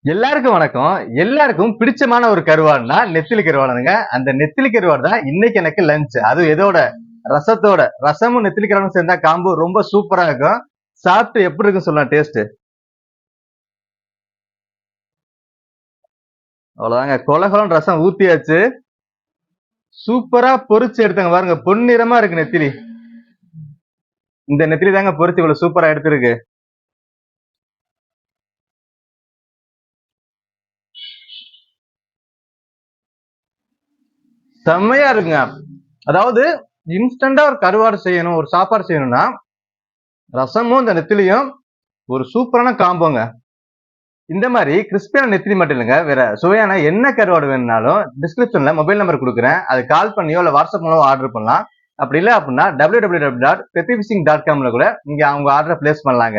எல்லாருக்கும் வணக்கம். எல்லாருக்கும் பிடிச்சமான ஒரு கருவாடுனா நெத்திலி கருவாடுங்க. அந்த நெத்திலி கருவாடு தான் இன்னைக்கு எனக்கு லஞ்ச். அது எதோட? ரசத்தோட. ரசமும் நெத்திலி கருவாடும் சேர்ந்தா காம்போ ரொம்ப சூப்பரா இருக்கும். சாப்பிட்டு எப்படி இருக்கும் சொல்லலாம் டேஸ்ட். அவ்வளவுதாங்க. கொல கொலன்னு ரசம் ஊத்தியாச்சு. சூப்பரா பொரிச்சு எடுத்தாங்க பாருங்க. பொன்னிறமா இருக்கு நெத்திலி. இந்த நெத்திலி தாங்க பொரிச்சு இவ்வளவு சூப்பரா எடுத்திருக்கு. செம்மையா இருக்குங்க. அதாவது இன்ஸ்டன்டா ஒரு கருவாடு செய்யணும், ஒரு சாப்பாடு செய்யணும்னா ரசமும் இந்த நெத்திலியும் ஒரு சூப்பரான காம்போங்க. இந்த மாதிரி கிறிஸ்பியான நெத்திலி மட்டும் இல்லைங்க, வேற சுவையான என்ன கருவாடு வேணும்னாலும் டிஸ்கிரிப்ஷன்ல மொபைல் நம்பர் கொடுக்குறேன். அது கால் பண்ணியோ இல்ல வாட்ஸ்அப் மூலம் ஆர்டர் பண்ணலாம். அப்படி இல்லை அப்படின்னா www.pepifishing.comல கூட நீங்க அவங்க ஆர்டரை பிளேஸ் பண்ணலாங்க.